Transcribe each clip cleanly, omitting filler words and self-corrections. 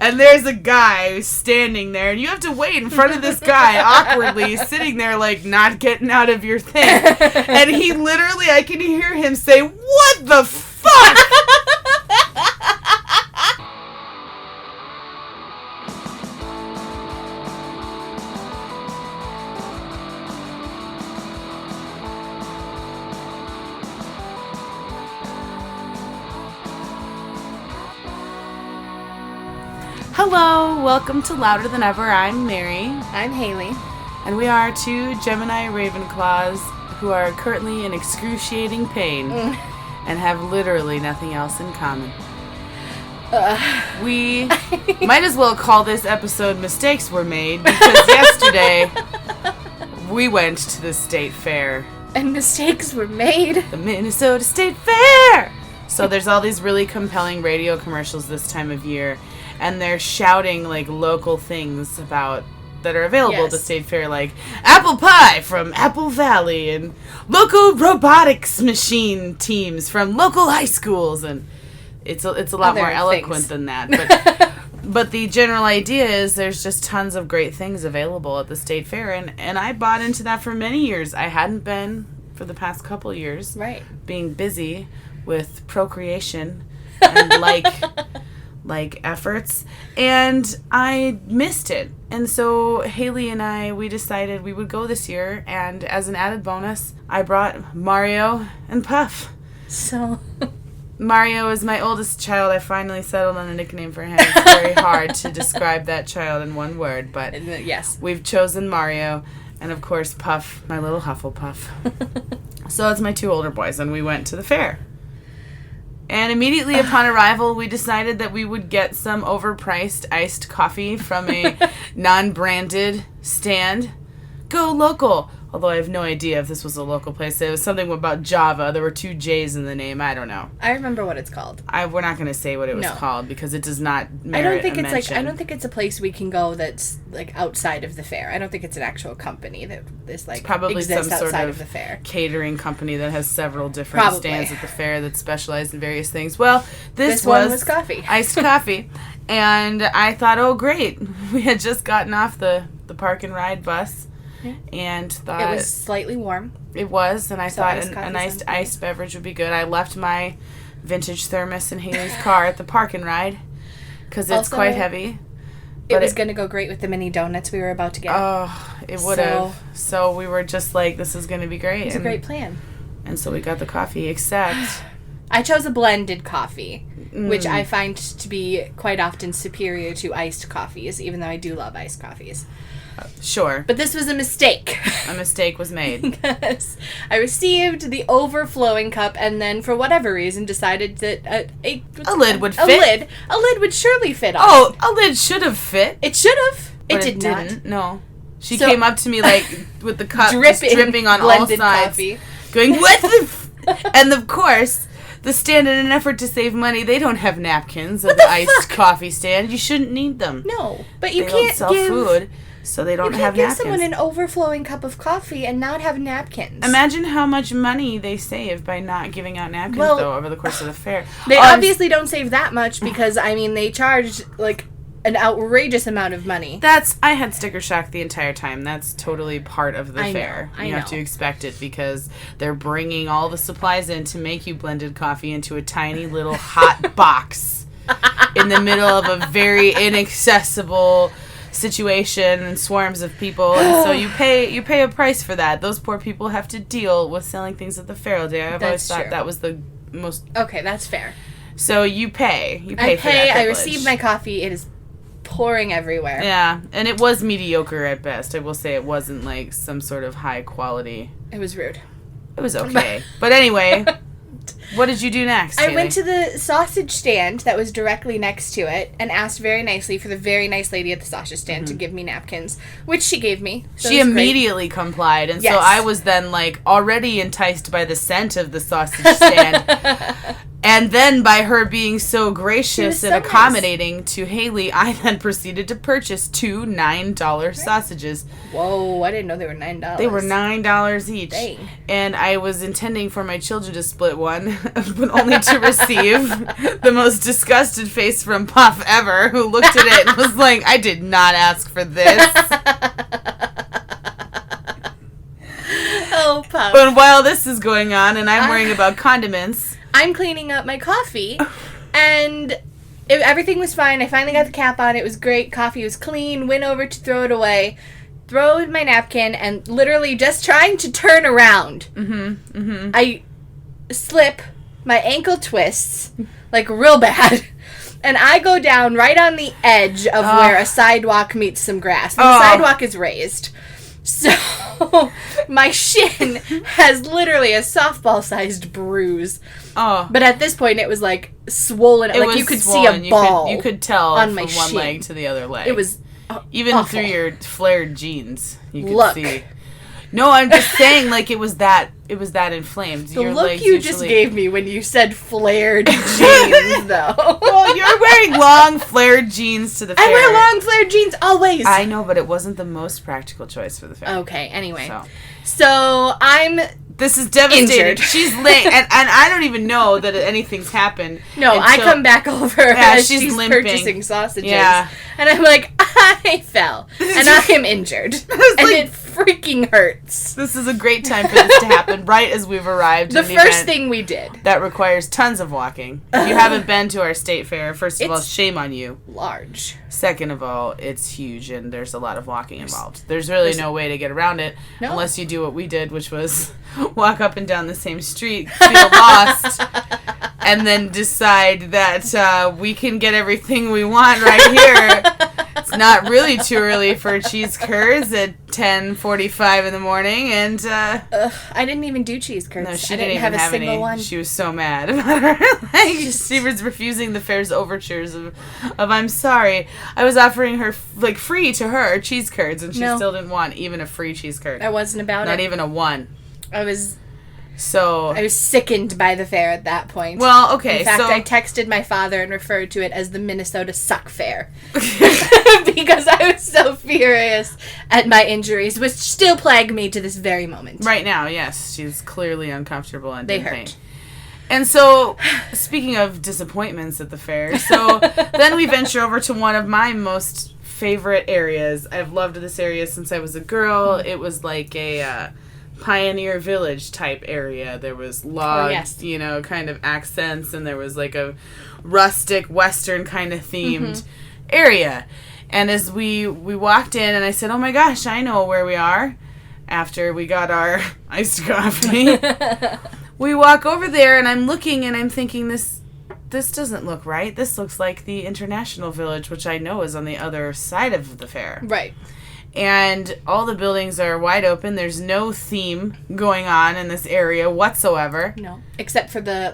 And there's a guy standing there, and you have to wait in front of this guy awkwardly, sitting there like not getting out of your thing. And he literally, I can hear him say, "What the fuck?" Hello, welcome to Louder Than Ever. I'm Mary. I'm Hailey. And we are two Gemini Ravenclaws who are currently in excruciating pain and have literally nothing else in common. We might as well call this episode Mistakes Were Made, because yesterday we went to the state fair. And mistakes were made. The Minnesota State Fair! So there's all these really compelling radio commercials this time of year. And they're shouting, like, local things that are available at the state fair, like apple pie from Apple Valley and local robotics machine teams from local high schools. And it's a lot more eloquent than that. But the general idea is there's just tons of great things available at the state fair. And I bought into that for many years. I hadn't been for the past couple years. Right. Being busy with procreation and like efforts, and I missed it. And so Hailey and I, we decided we would go this year, and as an added bonus, I brought Mario and Puff. So Mario is my oldest child. I finally settled on a nickname for him. It's very hard to describe that child in one word, but yes, we've chosen Mario, and of course Puff, my little Hufflepuff. So it's my two older boys, and we went to the fair. And immediately upon arrival, we decided that we would get some overpriced iced coffee from a non-branded stand. Go local! Although I have no idea if this was a local place. It was something about Java. There were 2 J's in the name. I don't know. I remember what it's called. We're not going to say what it was called because it does not merit I don't think a it's mention. I don't think it's a place we can go that's like outside of the fair. I don't think it's an actual company that is like probably exists some outside sort of the fair. Catering company that has several different stands at the fair that specialize in various things. Well, this was coffee. Iced coffee. And I thought, oh great. We had just gotten off the park and ride bus. And thought it was slightly warm. It was, and I thought a nice iced beverage would be good. I left my vintage thermos in Hailey's car at the park and ride because it's quite heavy. It was going to go great with the mini donuts we were about to get. Oh, it would have. So we were just like, this is going to be great. It's a great plan. And so we got the coffee, except I chose a blended coffee, which I find to be quite often superior to iced coffees, even though I do love iced coffees. Sure. But this was a mistake. A mistake was made. Because I received the overflowing cup and then, for whatever reason, decided that a lid would fit. A lid would surely fit on. Oh, a lid should have fit. It should have. It didn't. No. She came up to me like with the cup dripping on all sides. Coffee. Going, what the and of course, the stand, in an effort to save money, they don't have napkins at the iced coffee stand. You shouldn't need them. No. But you they can't don't sell food. So they don't have napkins. You can't give someone an overflowing cup of coffee and not have napkins. Imagine how much money they save by not giving out napkins, though, over the course of the fair. They obviously don't save that much because, I mean, they charge, like, an outrageous amount of money. I had sticker shock the entire time. That's totally part of the fair. You have to expect it because they're bringing all the supplies in to make you blended coffee into a tiny little hot box in the middle of a very inaccessible situation and swarms of people, and so you pay a price for that. Those poor people have to deal with selling things at the fair all day. I've always thought that was the most... Okay, that's fair. So you pay for that privilege. I received my coffee. It is pouring everywhere. Yeah, and it was mediocre at best. I will say it wasn't like some sort of high quality. It was rude. It was okay. But anyway, what did you do next, Hailey? I went to the sausage stand that was directly next to it and asked very nicely for the very nice lady at the sausage stand to give me napkins, which she gave me. So she immediately complied, and so I was then like already enticed by the scent of the sausage stand. And then by her being so gracious and accommodating nice to Hailey, I then proceeded to purchase 2 $9 sausages. Whoa, I didn't know they were $9. They were $9 each. Dang. And I was intending for my children to split one, but only to receive the most disgusted face from Puff ever, who looked at it and was like, I did not ask for this. Oh, Puff. But while this is going on and I'm worrying about condiments, I'm cleaning up my coffee, and everything was fine. I finally got the cap on. It was great. Coffee was clean. Went over to throw it away. Throw in my napkin, and literally just trying to turn around. I slip. My ankle twists, like real bad. And I go down right on the edge of where a sidewalk meets some grass. And the sidewalk is raised. So, my shin has literally a softball-sized bruise. Oh. But at this point, it was, like, swollen. Like, you could swollen. See a ball. You could tell on my from one shin. Leg to the other leg. It was even awful. through your flared jeans, you could see. No, I'm just saying, like, it was that inflamed. The your look legs you just gave me when you said flared jeans, though. Well, you're wearing long flared jeans to the fair. I wear long flared jeans always. I know, but it wasn't the most practical choice for the fair. Okay, anyway. So I'm... This is devastating. Injured. She's late, and I don't even know that anything's happened. No, I come back over as she's limping. purchasing sausages. Yeah. And I'm like, I fell. And I am injured. And it freaking hurts. This is a great time for this to happen, right as we've arrived. The first thing we did. That requires tons of walking. If you haven't been to our state fair, first of all, shame on you. Large. Second of all, it's huge, and there's a lot of walking involved. There's really no way to get around it unless you do what we did, which was walk up and down the same street, feel lost, and then decide that we can get everything we want right here. It's not really too early for cheese curds at 10:45 in the morning, and I didn't even do cheese curds. No, she I didn't even have a single any. one. She was so mad about her. Like, she was refusing the fair's overtures of I'm sorry. I was offering her like free to her cheese curds, and she still didn't want even a free cheese curd. I wasn't about it. Not even a one. I was So I was sickened by the fair at that point. Well, okay. In fact, so I texted my father and referred to it as the Minnesota Suck Fair because I was so furious at my injuries, which still plague me to this very moment. Right now, yes, she's clearly uncomfortable and they in hurt. pain. And so, speaking of disappointments at the fair, so then we venture over to one of my most favorite areas. I've loved this area since I was a girl. It was like a pioneer village type area. There was logs, you know, kind of accents, and there was like a rustic western kind of themed area. And as we walked in, and I said, oh my gosh, I know where we are, after we got our iced coffee. We walk over there, and I'm looking, and I'm thinking, this doesn't look right. This looks like the International Village, which I know is on the other side of the fair. Right. And all the buildings are wide open. There's no theme going on in this area whatsoever. No, except for the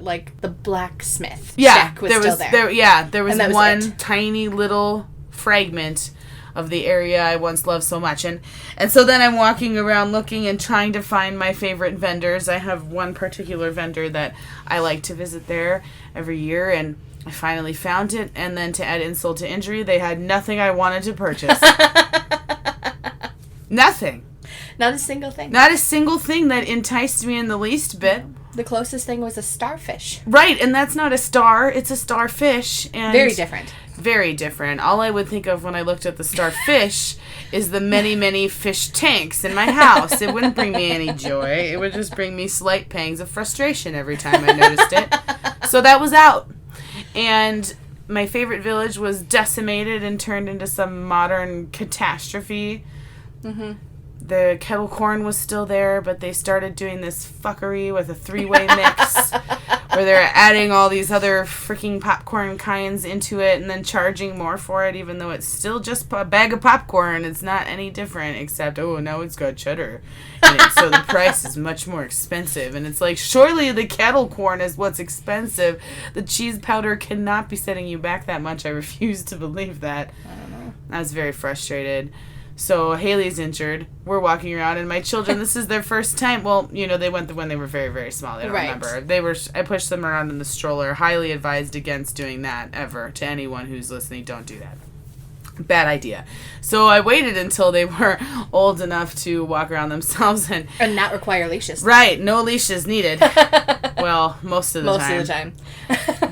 blacksmith shack was still there. There was one tiny little fragment of the area I once loved so much. And so then I'm walking around looking and trying to find my favorite vendors. I have one particular vendor that I like to visit there every year, and I finally found it. And then to add insult to injury, they had nothing I wanted to purchase. Nothing. Not a single thing. Not a single thing that enticed me in the least bit. The closest thing was a starfish. Right, and that's not a star, it's a starfish. And very different. Very different. All I would think of when I looked at the starfish is the many, many fish tanks in my house. It wouldn't bring me any joy. It would just bring me slight pangs of frustration every time I noticed it. So that was out. And my favorite village was decimated and turned into some modern catastrophe. Mm-hmm. The kettle corn was still there, but they started doing this fuckery with a 3-way mix where they're adding all these other freaking popcorn kinds into it and then charging more for it, even though it's still just a bag of popcorn. It's not any different, except, now it's got cheddar in it, so the price is much more expensive. And it's like, surely the kettle corn is what's expensive. The cheese powder cannot be setting you back that much. I refuse to believe that. I don't know. I was very frustrated. So Hailey's injured. We're walking around, and my children, this is their first time. Well, they went when they were very, very small. They don't remember. I pushed them around in the stroller. Highly advised against doing that ever. To anyone who's listening, don't do that. Bad idea. So I waited until they were old enough to walk around themselves and not require leashes. Right, no leashes needed. Well, most of the time.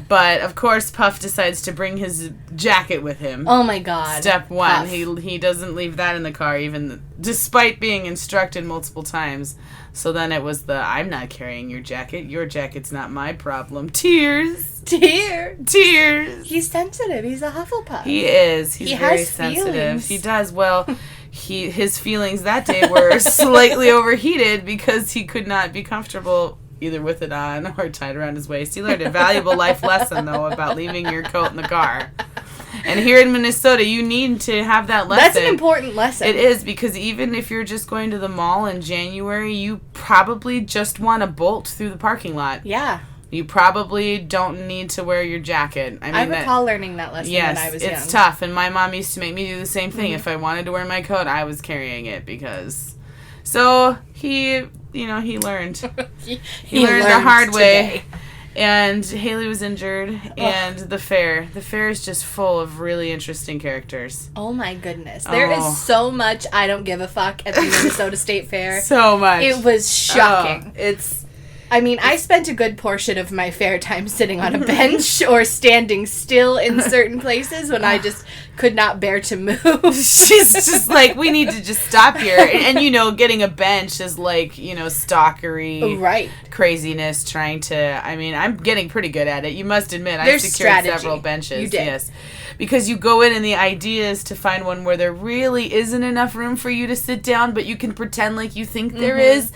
But of course, Puff decides to bring his jacket with him. Oh my God! Step one, Puff. he doesn't leave that in the car, even despite being instructed multiple times. So then it was I'm not carrying your jacket. Your jacket's not my problem. Tears. He's sensitive. He's a Hufflepuff. He is. He's very sensitive. Feelings. He does. Well, his feelings that day were slightly overheated because he could not be comfortable either with it on or tied around his waist. He learned a valuable life lesson, though, about leaving your coat in the car. And here in Minnesota, you need to have that lesson. That's an important lesson. It is, because even if you're just going to the mall in January, you probably just want to bolt through the parking lot. Yeah. You probably don't need to wear your jacket. I recall learning that lesson when I was young. Yes, it's tough. And my mom used to make me do the same thing. Mm-hmm. If I wanted to wear my coat, I was carrying it because... So he learned. he learned the hard way. And Hailey was injured. And the fair. The fair is just full of really interesting characters. Oh my goodness. There is so much I don't give a fuck at the Minnesota State Fair. So much. It was shocking. I spent a good portion of my fair time sitting on a bench or standing still in certain places when I just could not bear to move. She's just like, we need to just stop here. And getting a bench is like, stalkery craziness, trying to, I'm getting pretty good at it. You must admit, I've secured several benches. You did. Yes. Because you go in and the idea is to find one where there really isn't enough room for you to sit down, but you can pretend like you think there is,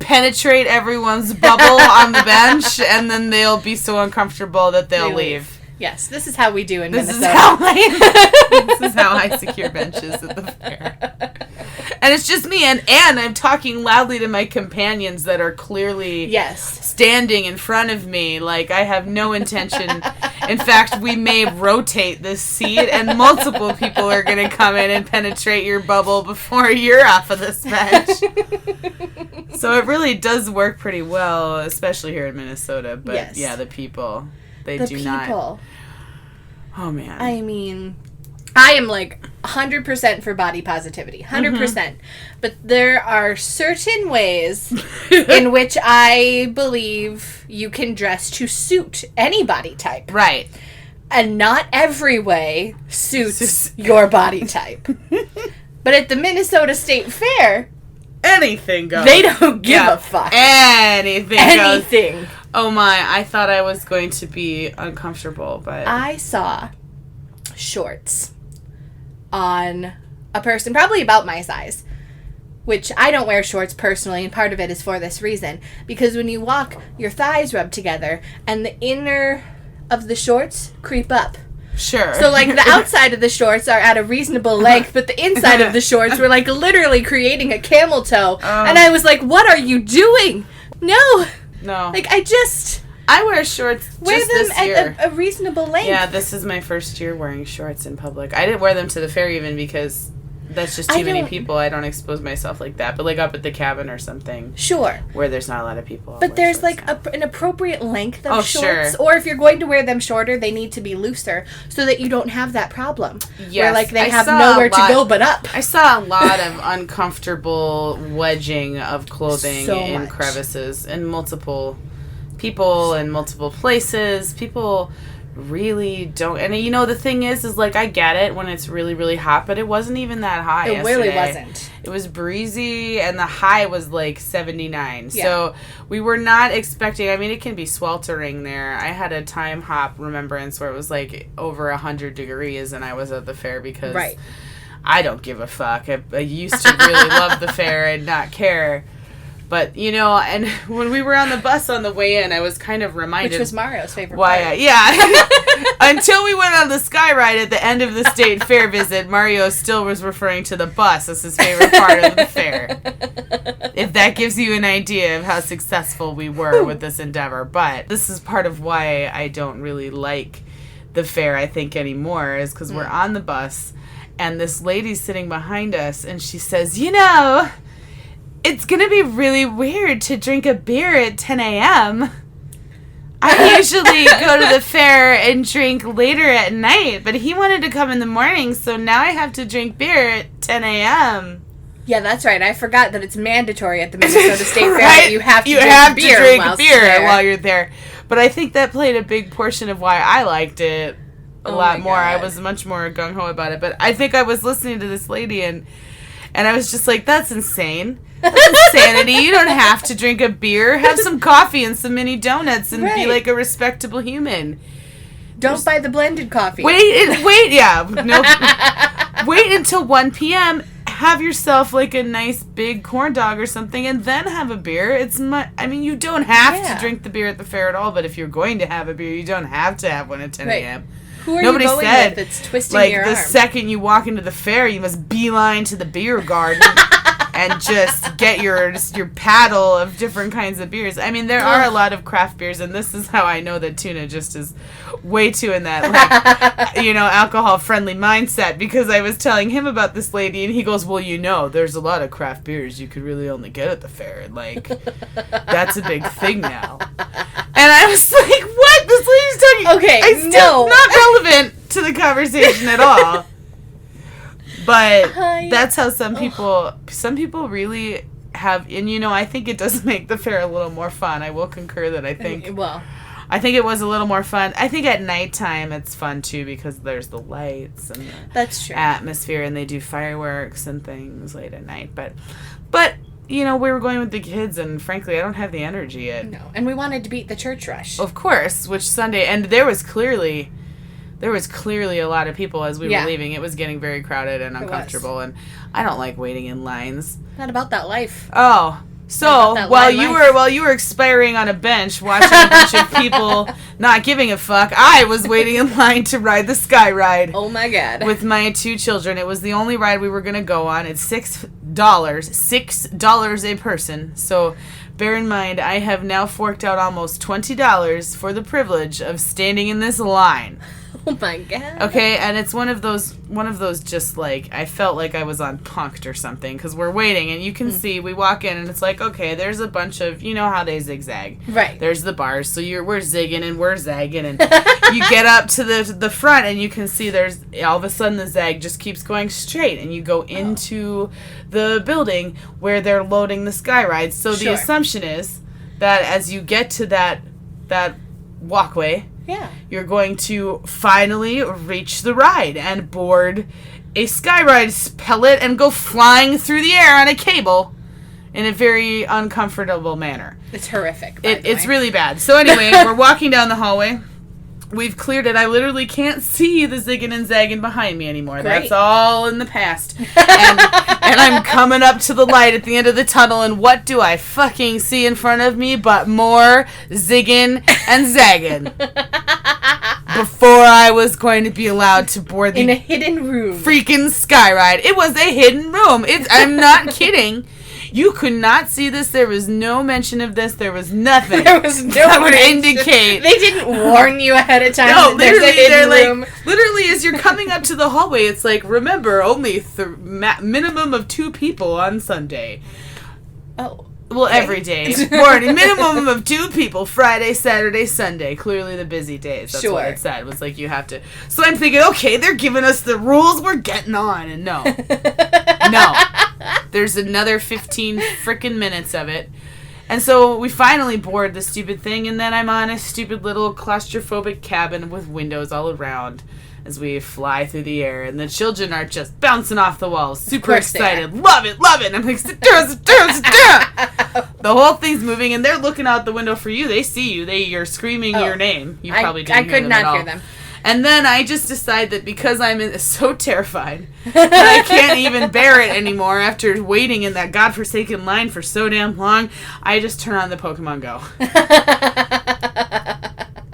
penetrate everyone's bubble on the bench, and then they'll be so uncomfortable that they'll leave. Yes, this is how we do in Minnesota. This is how I secure benches at the fair. And it's just me, and I'm talking loudly to my companions that are clearly standing in front of me. Like, I have no intention. In fact, we may rotate this seat, and multiple people are going to come in and penetrate your bubble before you're off of this bench. So it really does work pretty well, especially here in Minnesota. But, the people, they do not. Oh, man. I am like 100% for body positivity. 100%. Mm-hmm. But there are certain ways in which I believe you can dress to suit any body type. Right. And not every way suits your body type. But at the Minnesota State Fair, anything goes. They don't give a fuck. Anything goes. Oh my, I thought I was going to be uncomfortable, but... I saw shorts on a person probably about my size, which I don't wear shorts personally, and part of it is for this reason, because when you walk, your thighs rub together and the inner of the shorts creep up. Sure. So like the outside of the shorts are at a reasonable length, but the inside of the shorts were like literally creating a camel toe. And I was like, what are you doing? No. Like I wear shorts wear just them this year. at a reasonable length. Yeah, this is my first year wearing shorts in public. I didn't wear them to the fair even because that's just too many people. I don't expose myself like that. But like up at the cabin or something. Sure. Where there's not a lot of people. But there's like an appropriate length of shorts. Sure. Or if you're going to wear them shorter, they need to be looser so that you don't have that problem. Yes. Where like they have nowhere to go but up. I saw a lot of uncomfortable wedging of clothing in crevices and multiple people in multiple places. People really don't, and the thing is like I get it when it's really, really hot, but it wasn't even that hot yesterday. Really wasn't. It was breezy and the high was like 79. So we were not expecting, it can be sweltering there. I had a time hop remembrance where it was like over 100 degrees and I was at the fair because I don't give a fuck. I used to really love the fair and not care. But, and when we were on the bus on the way in, I was kind of reminded... Which was Mario's favorite part. Until we went on the sky ride at the end of the state fair visit, Mario still was referring to the bus as his favorite part of the fair. If that gives you an idea of how successful we were with this endeavor. But this is part of why I don't really like the fair, I think, anymore, is because we're on the bus... And this lady's sitting behind us, and she says, you know, it's going to be really weird to drink a beer at 10 a.m. I usually go to the fair and drink later at night, but he wanted to come in the morning, so now I have to drink beer at 10 a.m. Yeah, that's right. I forgot that it's mandatory at the Minnesota State Fair right? that you have to you drink have beer, to drink beer while you're there. But I think that played a big portion of why I liked it a lot more. God. I was much more gung-ho about it. But I think I was listening to this lady, and I was just like, that's insane. That's insanity. You don't have to drink a beer. Have some coffee and some mini donuts and be like a respectable human. Don't buy the blended coffee. Wait, yeah. Nope. Wait until 1 p.m., have yourself like a nice big corn dog or something, and then have a beer. I mean, you don't have to drink the beer at the fair at all, but if you're going to have a beer, you don't have to have one at 10 a.m. Who are Nobody you going with that's twisting your arm? Like, the second you walk into the fair, you must beeline to the beer garden and just get your paddle of different kinds of beers. I mean, there are a lot of craft beers, and this is how I know that Tuna just is way too in that, like, alcohol-friendly mindset, because I was telling him about this lady, and he goes, well, there's a lot of craft beers you could really only get at the fair, and, like, that's a big thing now. And I was like, what? This lady's talking... Okay, not relevant to the conversation at all. But that's how some people really have, and I think it does make the fair a little more fun. I will concur that I think it was a little more fun. I think at nighttime it's fun too, because there's the lights and the atmosphere, and they do fireworks and things late at night. But we were going with the kids, and frankly, I don't have the energy yet. No, and we wanted to beat the church rush. Of course, which Sunday, and there was clearly a lot of people as we were leaving. It was getting very crowded and uncomfortable, and I don't like waiting in lines. Not about that life. Oh, so while you were expiring on a bench watching a bunch of people not giving a fuck, I was waiting in line to ride the Sky Ride. Oh my God! With my 2 children, it was the only ride we were gonna go on. It's $6 a person. So bear in mind, I have now forked out almost $20 for the privilege of standing in this line. Oh my God. Okay, and it's one of those just like, I felt like I was on Punk'd or something, because we're waiting, and you can see, we walk in, and it's like, okay, there's a bunch of, how they zigzag. Right. There's the bars, so we're zigging and we're zagging, and you get up to the front, and you can see there's, all of a sudden the zag just keeps going straight, and you go into the building where they're loading the Sky Ride. So the assumption is that as you get to that walkway, you're going to finally reach the ride and board a Sky Ride pellet and go flying through the air on a cable in a very uncomfortable manner. It's horrific. It's really bad. So anyway, we're walking down the hallway. We've cleared it. I literally can't see the zigging and zagging behind me anymore. Great. That's all in the past. And I'm coming up to the light at the end of the tunnel, and what do I fucking see in front of me but more zigging and zagging? Before I was going to be allowed to board in a hidden room. Freaking Sky Ride. It was a hidden room. I'm not kidding. You could not see this. There was no mention of this. There was nothing that would indicate. They didn't warn you ahead of time. No, that there's a hidden room. Like, literally, as you're coming up to the hallway, it's like, remember, only minimum of 2 people on Sunday. Oh. Well, every day. Morning. Minimum of 2 people. Friday, Saturday, Sunday. Clearly the busy days. That's what it said. It was like, you have to. So I'm thinking, okay, they're giving us the rules. We're getting on. And no. No. There's another 15 frickin' minutes of it. And so we finally board the stupid thing, and then I'm on a stupid little claustrophobic cabin with windows all around as we fly through the air, and the children are just bouncing off the walls, super excited. Love it, love it. And I'm like, sit down, sit down, sit down. The whole thing's moving, and they're looking out the window for you. They see you. You're screaming your name. You probably didn't hear them at all. I could not hear them. And then I just decide that because I'm so terrified that I can't even bear it anymore after waiting in that godforsaken line for so damn long, I just turn on the Pokemon Go.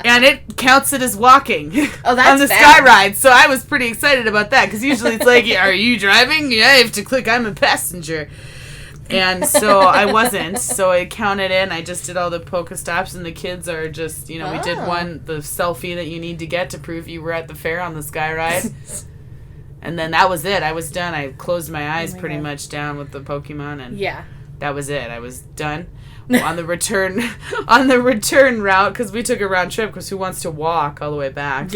And it counts it as walking on the Sky Ride. So I was pretty excited about that, because usually it's like, are you driving? Yeah, I have to click I'm a passenger. And so I wasn't. So I counted in. I just did all the Pokestops, and the kids are just, we did the selfie that you need to get to prove you were at the fair on the Sky Ride. And then that was it. I was done. I closed my eyes pretty much down with the Pokemon, and that was it. I was done. on the return route, because we took a round trip, because who wants to walk all the way back?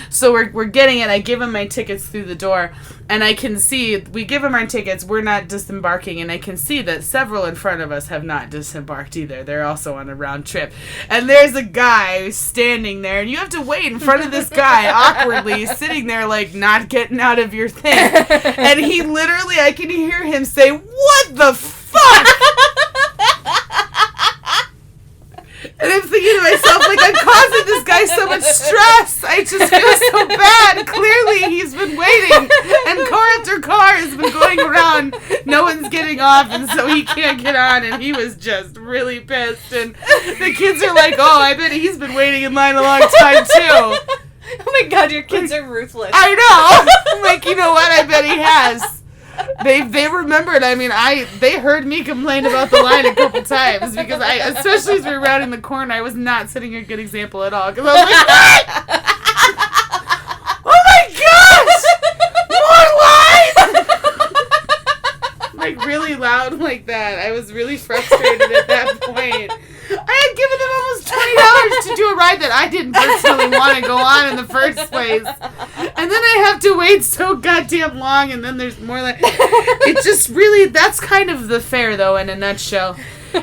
So we're getting it. I give him my tickets through the door, and I can see, we give him our tickets, we're not disembarking, and I can see that several in front of us have not disembarked either. They're also on a round trip. And there's a guy standing there, and you have to wait in front of this guy, awkwardly, sitting there, like, not getting out of your thing. And he literally, I can hear him say, "What the fuck?" And I'm thinking to myself, like, I'm causing this guy so much stress. I just feel so bad. Clearly, he's been waiting, and car after car has been going around. No one's getting off, and so he can't get on, and he was just really pissed. And the kids are like, oh, I bet he's been waiting in line a long time, too. Oh, my God, your kids are ruthless. I know. I'm like, you know what? I bet he has. They remembered. I mean, they heard me complain about the line a couple times, because especially as we were rounding the corner, I was not setting a good example at all. Because I was like, what? Oh my gosh! More lines! Like, really loud like that. I was really frustrated at that point. I had given them almost $20 to do a ride that I didn't personally want to go on in the first place. And then I have to wait so goddamn long, and then there's more like... It just really... That's kind of the fair, though, in a nutshell,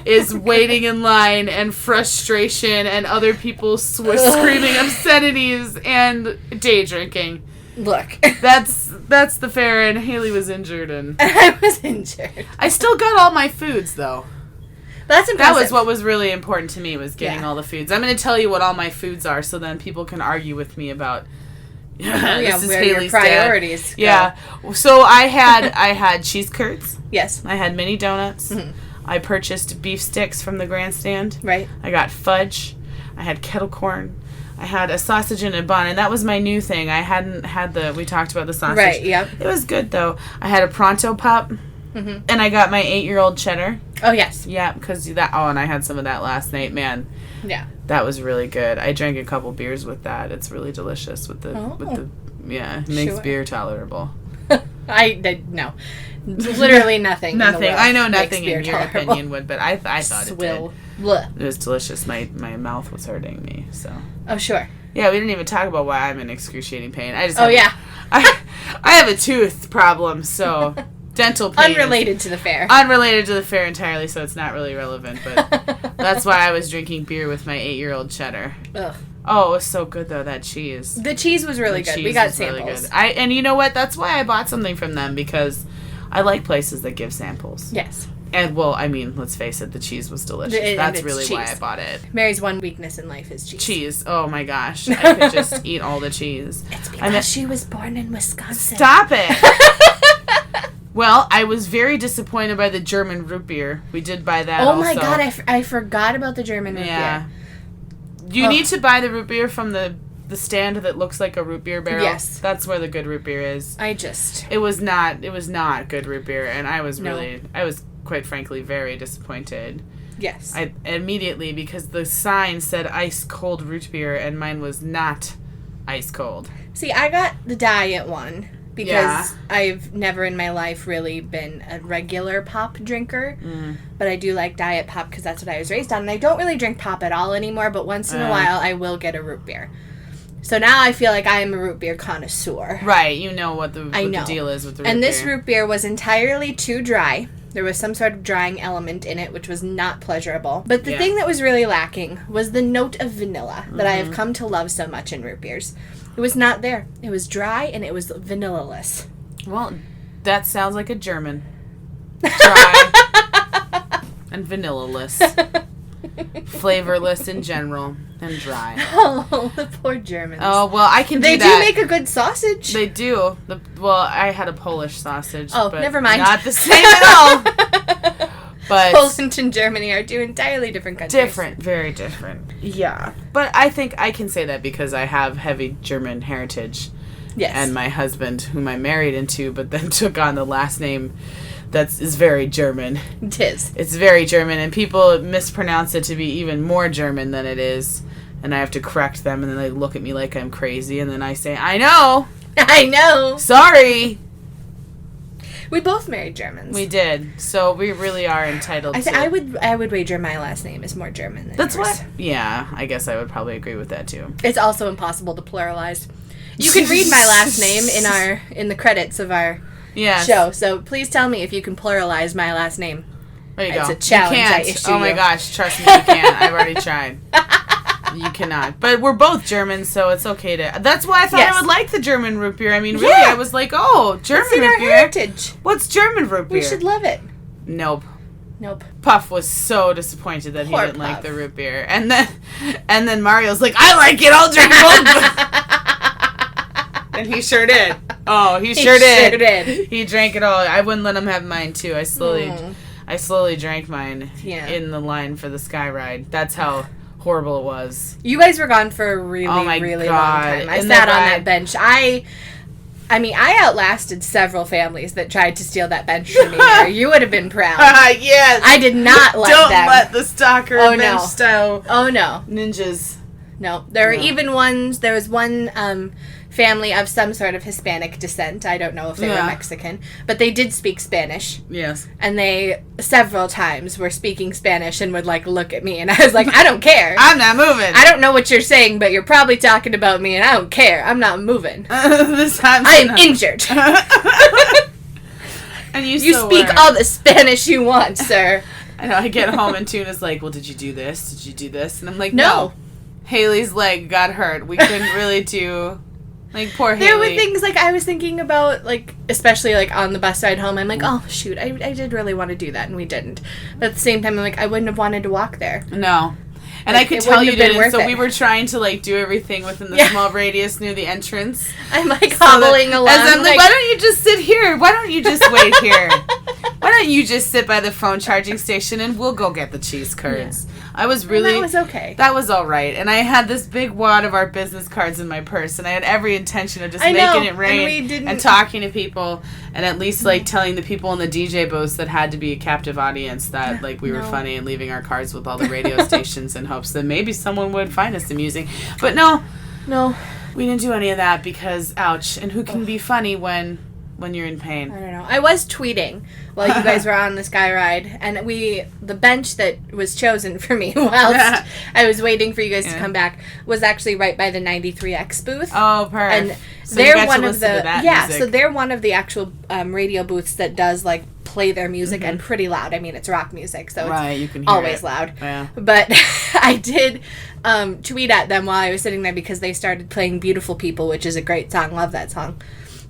is waiting in line and frustration and other people screaming obscenities and day drinking. Look. That's the fair, and Hailey was injured. And I was injured. I still got all my foods, though. That's impressive. That was what was really important to me, was getting all the foods. I'm going to tell you what all my foods are, so then people can argue with me about this is where Hailey's your priorities go. Yeah. So I had cheese curds. Yes. I had mini donuts. Mm-hmm. I purchased beef sticks from the grandstand. Right. I got fudge. I had kettle corn. I had a sausage and a bun, and that was my new thing. I hadn't had we talked about the sausage. Right, yep. It was good, though. I had a Pronto Pup. Mm-hmm. And I got my 8-year-old cheddar. Oh, yes. Yeah, because that... Oh, and I had some of that last night. Man. Yeah. That was really good. I drank a couple beers with that. It's really delicious with the... Yeah, it makes beer tolerable. No. Literally nothing. Nothing. I know nothing in your opinion would, but I thought it did. Blech. It was delicious. My mouth was hurting me, so... Oh, sure. Yeah, we didn't even talk about why I'm in excruciating pain. I just... I have a tooth problem, so... Dental pain. Unrelated to the fair. Unrelated to the fair entirely, so it's not really relevant, but that's why I was drinking beer with my 8-year-old cheddar. Ugh. Oh, it was so good, though, that cheese. The cheese was really good. We got samples. Really good. And you know what? That's why I bought something from them, because I like places that give samples. Yes. And, well, I mean, let's face it, the cheese was delicious. That's really why I bought it. Mary's one weakness in life is cheese. Cheese. Oh, my gosh. I could just eat all the cheese. It's because she was born in Wisconsin. Stop it! Well, I was very disappointed by the German root beer. We did buy that also. Oh my God, I forgot about the German root beer. You need to buy the root beer from the stand that looks like a root beer barrel. Yes. That's where the good root beer is. It was not good root beer, and I was quite frankly very disappointed. Yes. I immediately, because the sign said ice cold root beer and mine was not ice cold. See, I got the diet one. Because I've never in my life really been a regular pop drinker. But I do like diet pop because that's what I was raised on. And I don't really drink pop at all anymore, but once in a while I will get a root beer. So now I feel like I am a root beer connoisseur. Right, you know what the deal is with the root beer. And this root beer was entirely too dry. There was some sort of drying element in it, which was not pleasurable. But the thing that was really lacking was the note of vanilla that I have come to love so much in root beers. It was not there. It was dry and it was vanilla-less. Well, that sounds like a German. Dry and vanilla-less. Flavorless in general and dry. Oh, the poor Germans. Oh, well, I can do that. They do make a good sausage. They do. Well, I had a Polish sausage. Oh, but never mind. Not the same at all. But Poland and Germany are two entirely different countries. Different. Very different. Yeah. But I think I can say that because I have heavy German heritage. Yes. And my husband, whom I married into, but then took on the last name is very German. It is. It's very German, and people mispronounce it to be even more German than it is. And I have to correct them, and then they look at me like I'm crazy, and then I say, I know! I know. Sorry. We both married Germans. We did. So we really are entitled to... I would wager my last name is more German than That's yours. what... Yeah, I guess I would probably agree with that, too. It's also impossible to pluralize. You can read my last name in the credits of our show, so please tell me if you can pluralize my last name. There you go. It's a challenge I issue Oh my gosh, trust me, you can't. I've already tried. You cannot. But we're both German, so it's okay to... That's why I thought I would like the German root beer. I mean, really, I was like, oh, German root beer. It's in our heritage. What's German root beer? We should love it. Nope. Puff was so disappointed that he didn't like the root beer. And then Mario's like, I like it, I'll drink both. And he sure did. Oh, he sure did. He drank it all. I wouldn't let him have mine, too. I slowly drank mine in the line for the Sky Ride. That's how horrible it was. You guys were gone for a really long time. I sat on that bench. I mean, I outlasted several families that tried to steal that bench from me. You would have been proud. Yes. I did not let them. Don't let the stalker bench style ninjas. No. There were even ones, there was one family of some sort of Hispanic descent. I don't know if they were Mexican, but they did speak Spanish. Yes. And they several times were speaking Spanish and would look at me, and I was like, I don't care. I'm not moving. I don't know what you're saying, but you're probably talking about me, and I don't care. I'm not moving. This time I am injured. And you speak all the Spanish you want, sir. I know. I get home and Tuna's like, well, did you do this? Did you do this? And I'm like, no. Haley's leg got hurt. We couldn't really do... poor Hailey. There were things, I was thinking about, especially, on the bus ride home, I'm like, oh, shoot, I did really want to do that, and we didn't. But at the same time, I'm like, I wouldn't have wanted to walk there. No. And I could tell you didn't, so we were trying to, do everything within the small radius near the entrance. I'm, hobbling along. As I'm like, why don't you just sit here? Why don't you just wait here? Why don't you just sit by the phone charging station, and we'll go get the cheese curds. Yeah. I was really... that was okay. That was all right. And I had this big wad of our business cards in my purse, and I had every intention of just making it rain and talking to people, and at least, telling the people in the DJ booths that had to be a captive audience that, we were funny, and leaving our cards with all the radio stations in hopes that maybe someone would find us amusing. But no, we didn't do any of that because, ouch, and who can be funny when you're in pain? I don't know. I was tweeting while you guys were on the Sky Ride, and the bench that was chosen for me whilst I was waiting for you guys to come back was actually right by the 93X booth. Oh, perfect. And so they're one of the music. So they're one of the actual radio booths that does play their music and pretty loud. I mean, it's rock music, so it's you can hear always loud. Yeah. But I did tweet at them while I was sitting there because they started playing Beautiful People, which is a great song. Love that song.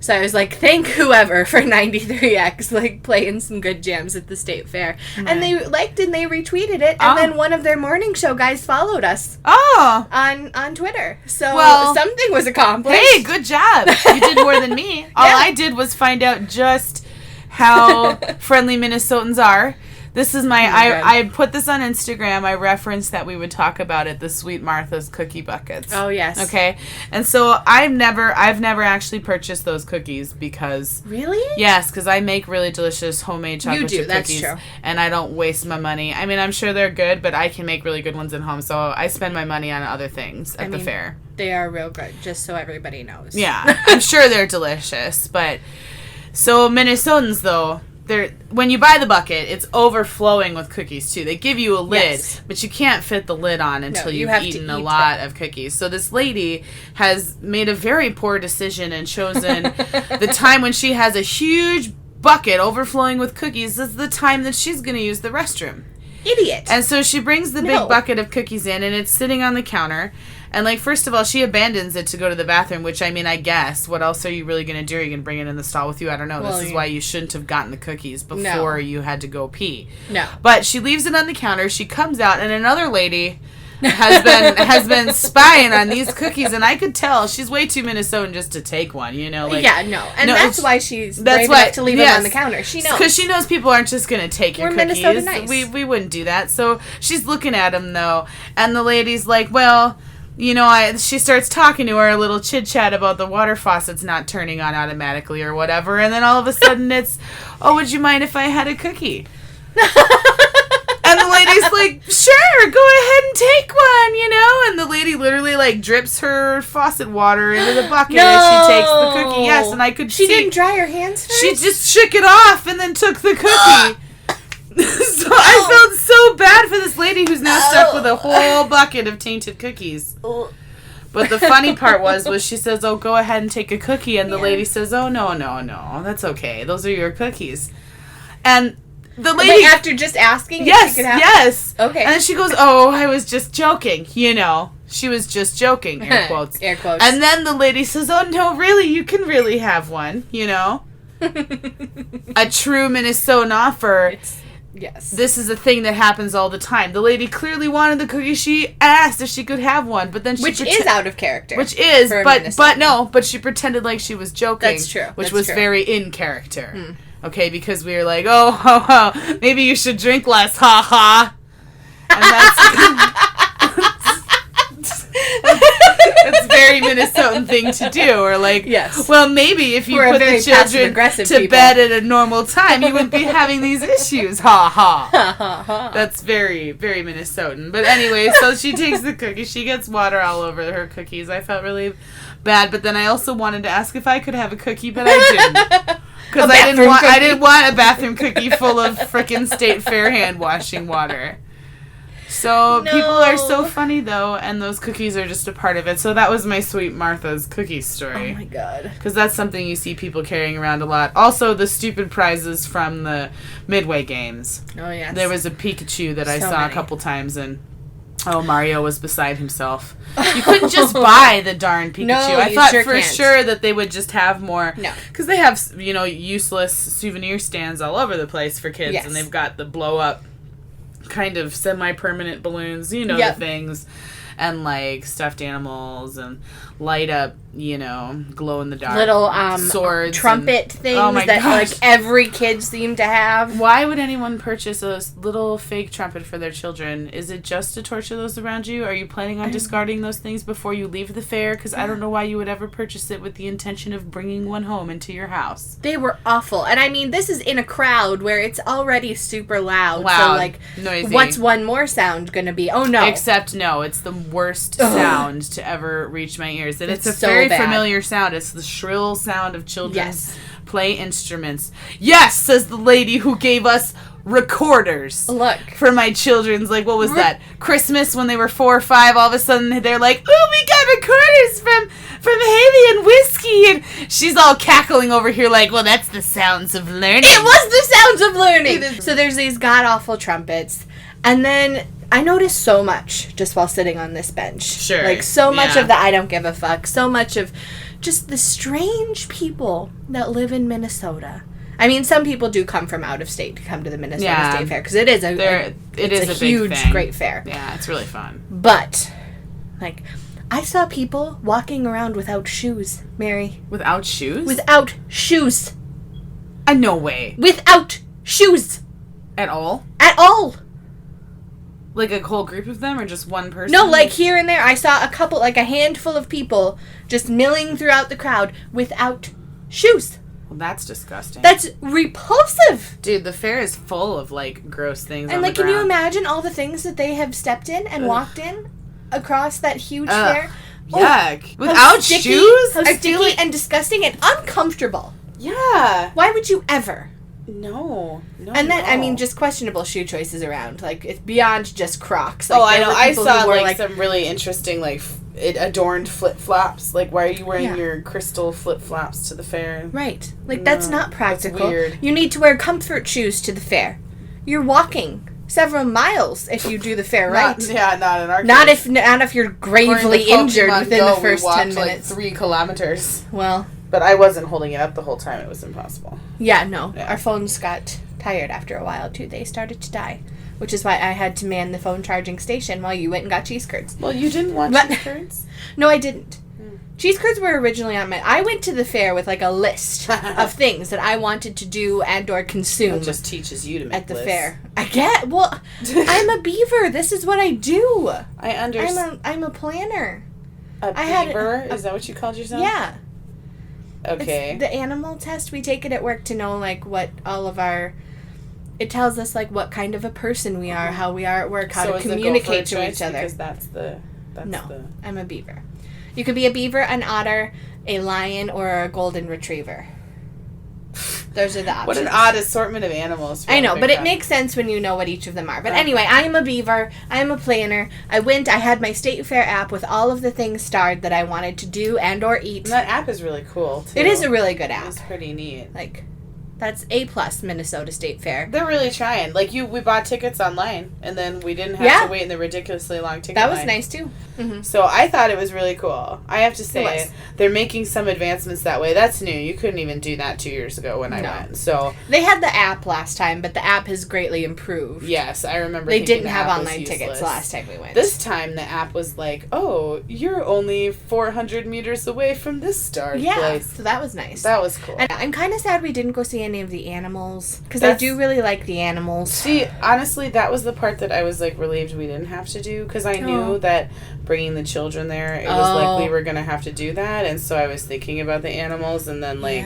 So I was like, thank whoever for 93X, playing some good jams at the state fair. Right. And they liked and they retweeted it. And then one of their morning show guys followed us. Oh. On Twitter. So something was accomplished. Hey, good job. You did more than me. All I did was find out just how friendly Minnesotans are. This is I put this on Instagram. I referenced that we would talk about it, the Sweet Martha's cookie buckets. Oh, yes. Okay. And so I've never actually purchased those cookies because... Really? Yes, because I make really delicious homemade chocolate chip cookies. That's true. And I don't waste my money. I mean, I'm sure they're good, but I can make really good ones at home, so I spend my money on other things at the fair. They are real good, just so everybody knows. Yeah. I'm sure they're delicious, but... So Minnesotans, though... When you buy the bucket, it's overflowing with cookies, too. They give you a lid, but you can't fit the lid on until you've eaten a lot of cookies. So this lady has made a very poor decision and chosen the time when she has a huge bucket overflowing with cookies is the time that she's going to use the restroom. Idiot. And so she brings the big bucket of cookies in, and it's sitting on the counter. And, first of all, she abandons it to go to the bathroom, which, I mean, I guess. What else are you really going to do? Are you going to bring it in the stall with you? I don't know. Well, this is why you shouldn't have gotten the cookies before you had to go pee. No. But she leaves it on the counter. She comes out, and another lady has been spying on these cookies, and I could tell she's way too Minnesotan just to take one, And that's why she's brave enough to leave it on the counter. She knows. Because she knows people aren't just going to take your cookies. Minnesota nice. We wouldn't do that. So she's looking at them, though, and the lady's like, well... she starts talking to her, a little chit-chat about the water faucets not turning on automatically or whatever, and then all of a sudden it's, oh, would you mind if I had a cookie? And the lady lady's like, sure, go ahead and take one, you know? And the lady literally, like, drips her faucet water into the bucket as she takes the cookie. Yes, and I could see. She didn't dry her hands first? She just shook it off and then took the cookie. So I felt so bad for this lady who's now stuck with a whole bucket of tainted cookies. But the funny part was she says, oh, go ahead and take a cookie. And the lady says, oh, no, that's okay. Those are your cookies. And the lady... But after just asking yes, if she could have... Yes. Okay. And then she goes, oh, I was just joking, you know. She was just joking, air quotes. Air quotes. And then the lady says, oh, no, really, you can really have one, you know. A true Minnesotan offer. Yes. This is a thing that happens all the time. The lady clearly wanted the cookie. She asked if she could have one, but then she Which is out of character. Which is, but she pretended like she was joking. That's true. Which was very in character. Okay, because we were like, oh, maybe you should drink less, ha ha. And that's very Minnesotan thing to do. Or like, yes. Well, maybe if you put the children to bed at a normal time, you wouldn't be having these issues. Ha ha. That's very, very Minnesotan. But anyway, so she takes the cookie. She gets water all over her cookies. I felt really bad, but then I also wanted to ask if I could have a cookie, but I didn't. Because I didn't want a bathroom cookie full of frickin' State Fair hand washing water. So people are so funny, though, and those cookies are just a part of it. So that was my Sweet Martha's cookie story. Oh, my God. Because that's something you see people carrying around a lot. Also, the stupid prizes from the Midway games. Oh, yes. There was a Pikachu that I saw a couple times, and Mario was beside himself. You couldn't just buy the darn Pikachu. I thought sure that they would just have more. No. Because they have, useless souvenir stands all over the place for kids, and they've got the blow-up kind of semi-permanent balloons, the things, and like stuffed animals and light up, glow in the dark little swords, trumpet things that like every kid seemed to have. Why would anyone purchase a little fake trumpet for their children? Is it just to torture those around you? Are you planning on discarding those things before you leave the fair? Because I don't know why you would ever purchase it with the intention of bringing one home into your house. They were awful. And I mean, this is in a crowd where it's already super loud. So like, noisy. What's one more sound going to be? Oh no. Except no, it's the worst sound to ever reach my ears. And it's a very familiar sound. It's the shrill sound of children play instruments. Yes, says the lady who gave us recorders. Look. For my children's, like, what was that? Christmas when they were 4 or 5, all of a sudden they're like, oh, we got recorders from Hailey and Whiskey. And she's all cackling over here like, well, that's the sounds of learning. It was the sounds of learning. So there's these god-awful trumpets. And then I noticed so much just while sitting on this bench. Sure. Like, so much of the I don't give a fuck. So much of just the strange people that live in Minnesota. I mean, some people do come from out of state to come to the Minnesota State Fair because it is a huge, great fair. Yeah, it's really fun. But, like, I saw people walking around without shoes, Mary. Without shoes? Without shoes. No way. Without shoes. At all? At all. Like a whole group of them or just one person? No, like here and there. I saw a couple, like a handful of people just milling throughout the crowd without shoes. Well, that's disgusting. That's repulsive. Dude, the fair is full of, like, gross things and, like, can you imagine all the things that they have stepped in and walked in across that huge fair? Yuck. Without shoes? How sticky and disgusting and uncomfortable. Yeah. Why would you ever? No. And then, I mean, just questionable shoe choices around. Like, it's beyond just Crocs. Like, I know. I saw, like, some really interesting, like, adorned flip-flops. Like, why are you wearing your crystal flip-flops to the fair? Right. Like, that's not practical. That's weird. You need to wear comfort shoes to the fair. You're walking several miles if you do the fair right. Not in our case. Not if you're gravely injured within the first 10 minutes. Like 3 kilometers. Well. But I wasn't holding it up the whole time. It was impossible. Yeah, no. Yeah. Our phones got tired after a while, too. They started to die. Which is why I had to man the phone charging station while you went and got cheese curds. Well, you didn't want cheese curds? No, I didn't. Cheese curds were originally on I went to the fair with, like, a list of things that I wanted to do and or consume. It just teaches you to make at the fair. I get. Well, I'm a beaver. This is what I do. I understand. I'm a planner. A beaver? Is that what you called yourself? Yeah. Okay. It's the animal test. We take it at work to know, like, what all of our It tells us, like, what kind of a person we are, how we are at work, how to communicate to each other. Because I'm a beaver. You could be a beaver, an otter, a lion, or a golden retriever. Those are the options. What an odd assortment of animals. I know, but it makes sense when you know what each of them are. But anyway, I am a beaver. I am a planner. I had my State Fair app with all of the things starred that I wanted to do and or eat. And that app is really cool, too. It is a really good app. It's pretty neat. Like, that's A+ Minnesota State Fair. They're really trying. Like, we bought tickets online, and then we didn't have to wait in the ridiculously long ticket line. That was nice, too. Mm-hmm. So I thought it was really cool. I have to say, they're making some advancements that way. That's new. You couldn't even do that 2 years ago when I went. So they had the app last time, but the app has greatly improved. Yes, I remember. They didn't have online tickets last time we went. This time the app was like, "Oh, you're only 400 meters away from this place." Yeah, so that was nice. That was cool. And I'm kind of sad we didn't go see any of the animals because I do really like the animals. See, honestly, that was the part that I was like relieved we didn't have to do because I knew that bringing the children there, it was like we were gonna have to do that, and so I was thinking about the animals, and then like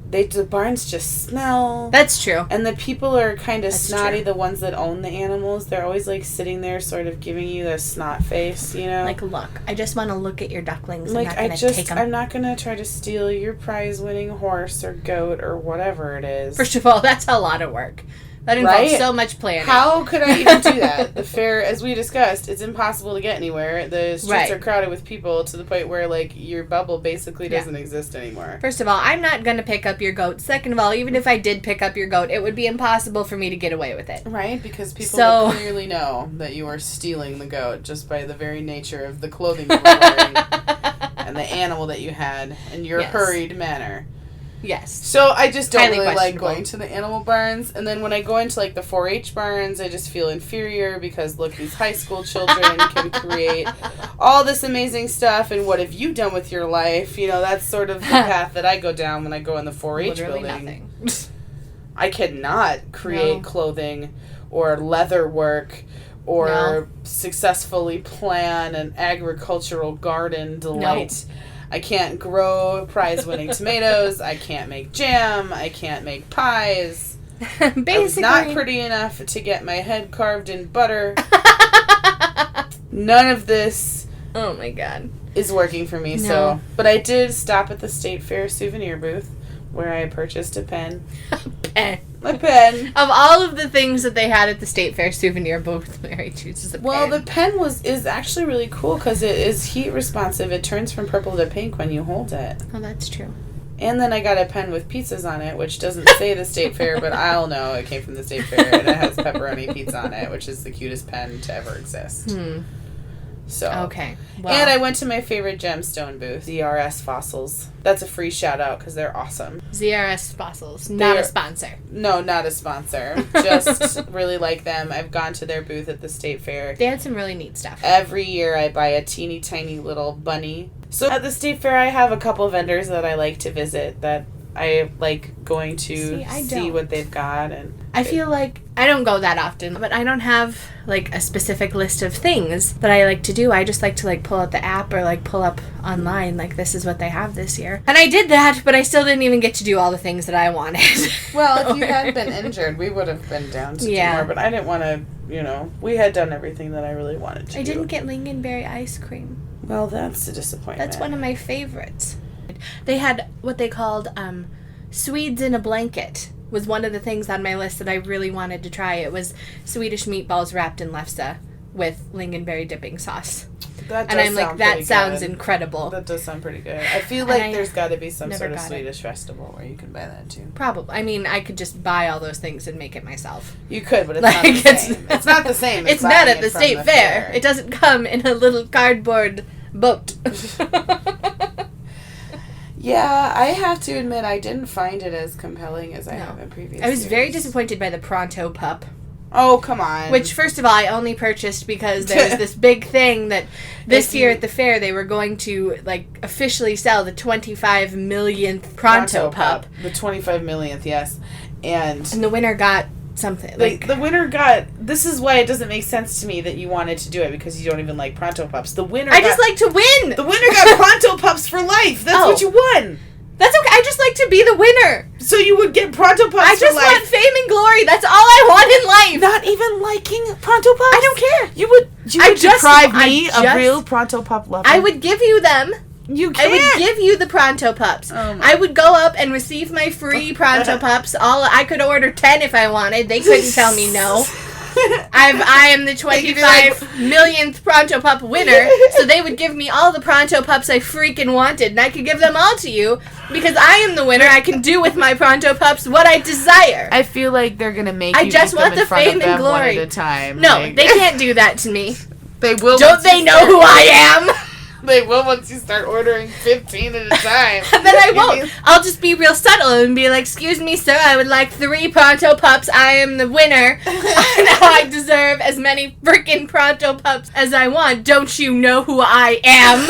the barns just smell. That's true. And the people are kind of snotty. True. The ones that own the animals, they're always like sitting there, sort of giving you the snot face, you know. Like, look, I just want to look at your ducklings. Like, I'm not gonna take them. I'm not gonna try to steal your prize-winning horse or goat or whatever it is. First of all, that's a lot of work. That involves so much planning. How could I even do that? The fair, as we discussed, it's impossible to get anywhere. The streets are crowded with people to the point where, like, your bubble basically doesn't exist anymore. First of all, I'm not going to pick up your goat. Second of all, even if I did pick up your goat, it would be impossible for me to get away with it. Right, because people will clearly know that you are stealing the goat just by the very nature of the clothing you were wearing and the animal that you had and your hurried manner. Yes. So I just don't really like going to the animal barns. And then when I go into, like, the 4-H barns, I just feel inferior because, look, these high school children can create all this amazing stuff. And what have you done with your life? You know, that's sort of the path that I go down when I go in the 4-H building. Nothing. I cannot create clothing or leather work or successfully plan an agricultural garden delight. No. I can't grow prize-winning tomatoes. I can't make jam. I can't make pies. Basically, I was not pretty enough to get my head carved in butter. None of this. Oh my God. Is working for me. No. So, but I did stop at the State Fair souvenir booth where I purchased a pen. A pen. Of all of the things that they had at the State Fair souvenir booth, Mary chooses a pen. Well, the pen is actually really cool because it is heat responsive. It turns from purple to pink when you hold it. Oh, that's true. And then I got a pen with pizzas on it, which doesn't say the State Fair, but I'll know it came from the State Fair, and it has pepperoni pizza on it, which is the cutest pen to ever exist. So okay. Well. And I went to my favorite gemstone booth, ZRS Fossils. That's a free shout out because they're awesome. ZRS Fossils, not a sponsor. No, not a sponsor. Just really like them. I've gone to their booth at the State Fair. They had some really neat stuff. Every year I buy a teeny tiny little bunny. So at the State Fair I have a couple vendors that I like to visit that I like going to see what they've got. And I feel like I don't go that often, but I don't have like a specific list of things that I like to do. I just like to like pull out the app or like pull up online like this is what they have this year. And I did that, but I still didn't even get to do all the things that I wanted. Well, if you hadn't been injured, we would have been down to do more, but I didn't want to, you know, we had done everything that I really wanted to do. I didn't get lingonberry ice cream. Well, that's a disappointment. That's one of my favorites. They had what they called Swedes in a blanket was one of the things on my list that I really wanted to try. It was Swedish meatballs wrapped in lefse with lingonberry dipping sauce. And I'm like, that sounds incredible. That does sound pretty good. I feel like there's got to be some sort of Swedish festival where you can buy that too. Probably. I mean, I could just buy all those things and make it myself. You could, but it's not the same. It's not the same. It's not at the State Fair. It doesn't come in a little cardboard boat. Yeah, I have to admit I didn't find it as compelling as I have in previous years. I was very disappointed by the Pronto pup. Oh, come on. Which, first of all, I only purchased because there was this big thing that this year at the fair they were going to, like, officially sell the 25 millionth Pronto pup. The 25 millionth, yes. And the winner got something. The winner got... This is why it doesn't make sense to me that you wanted to do it, because you don't even like Pronto pups. The winner just like to win! The winner got Pronto pups for life! That's what you won! That's okay. I just like to be the winner. So you would get Pronto Pups I just want fame and glory. That's all I want in life. Not even liking Pronto Pups? I don't care. You would deprive me of real Pronto Pup love. I would give you them. You can't. I would give you the Pronto Pups. Oh I would go up and receive my free Pronto Pups. I could order 10 if I wanted. They couldn't tell me no. I am the 25 millionth Pronto Pup winner, so they would give me all the Pronto Pups I freaking wanted, and I could give them all to you, because I am the winner. I can do with my Pronto Pups what I desire. I feel like they're going to make you just want the fame and glory. One at a time. No, they can't do that to me. They will. Don't they know who I am? They will once you start ordering 15 at a time. And then I won't. I'll just be real subtle and be like, excuse me, sir, I would like 3 Pronto Pups. I am the winner. Now I deserve as many freaking Pronto Pups as I want. Don't you know who I am?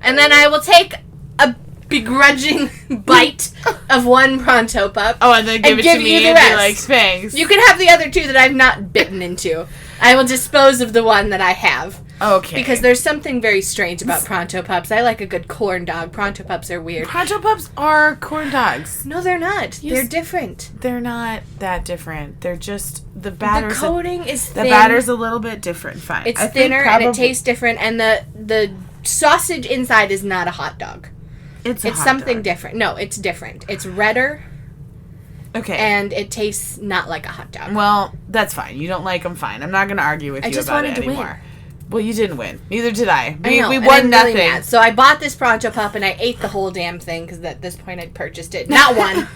And then I will take a begrudging bite of one Pronto Pup. Oh, and then give it to me and be like, thanks. You can have the other 2 that I've not bitten into. I will dispose of the one that I have. Okay. Because there's something very strange about Pronto Pups. I like a good corn dog. Pronto Pups are weird. Pronto Pups are corn dogs. No, they're not. Yes. They're different. They're not that different. They're just the batter's. The coating is thin. The batter's a little bit different. Fine. It's thinner and it tastes different, and the sausage inside is not a hot dog. It's something different. No, it's different. It's redder. Okay. And it tastes not like a hot dog. Well, that's fine. You don't like them, fine. I'm not going to argue with you about it anymore. Well, you didn't win. Neither did I. We won nothing. Really mad. So I bought this Pronto Pup and I ate the whole damn thing because at this point I'd purchased it. Not one.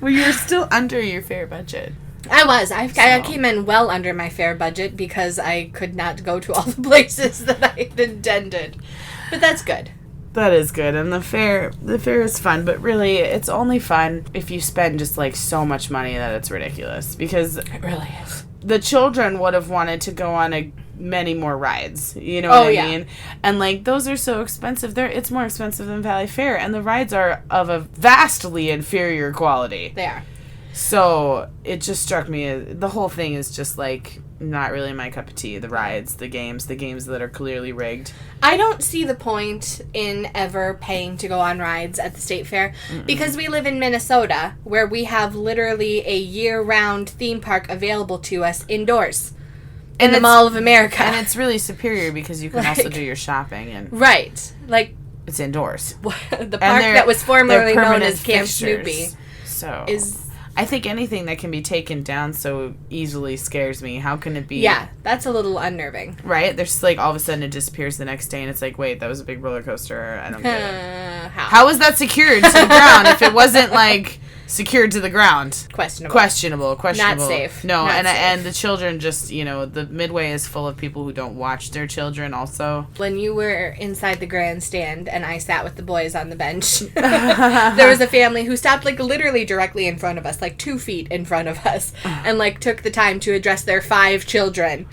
Well, you're still under your fair budget. I was. I came in well under my fair budget because I could not go to all the places that I had intended. But that's good. That is good, and the fair is fun, but really, it's only fun if you spend just, like, so much money that it's ridiculous, because it really is. The children would have wanted to go on many more rides, you know what I mean? And, like, those are so expensive. It's more expensive than Valley Fair, and the rides are of a vastly inferior quality. They are. So, it just struck me, the whole thing is just, like, not really my cup of tea. The rides, the games that are clearly rigged. I don't see the point in ever paying to go on rides at the state fair because we live in Minnesota, where we have literally a year-round theme park available to us indoors in the Mall of America. And it's really superior because you can also do your shopping. Right. Like, it's indoors. The park that was formerly known as Camp Snoopy is... I think anything that can be taken down so easily scares me. How can it be? Yeah, that's a little unnerving. Right? There's like all of a sudden it disappears the next day and it's like, wait, that was a big roller coaster. I don't get it. How is that secured to the ground if it wasn't like secured to the ground? Questionable. Not safe. No, Not safe. And the children just, the Midway is full of people who don't watch their children also. When you were inside the grandstand and I sat with the boys on the bench, there was a family who stopped like literally directly in front of us, like 2 feet in front of us, and like took the time to address their 5 children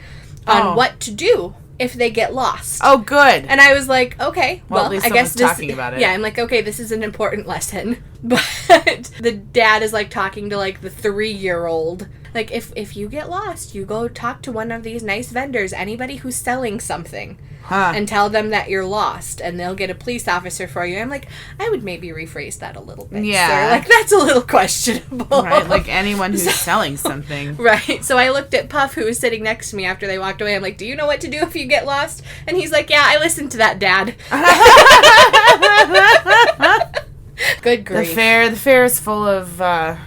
on what to do if they get lost. Oh, good. And I was like, okay, well, at least I guess this... talking about it. Yeah, I'm like, okay, this is an important lesson. But the dad is, like, talking to, like, the 3-year-old. Like, if you get lost, you go talk to one of these nice vendors, anybody who's selling something, and tell them that you're lost, and they'll get a police officer for you. I'm like, I would maybe rephrase that a little bit, sir. Like, that's a little questionable. Right, like anyone who's selling something. Right. So I looked at Puff, who was sitting next to me after they walked away. I'm like, do you know what to do if you get lost? And he's like, yeah, I listened to that, Dad. Good grief. The fair is full of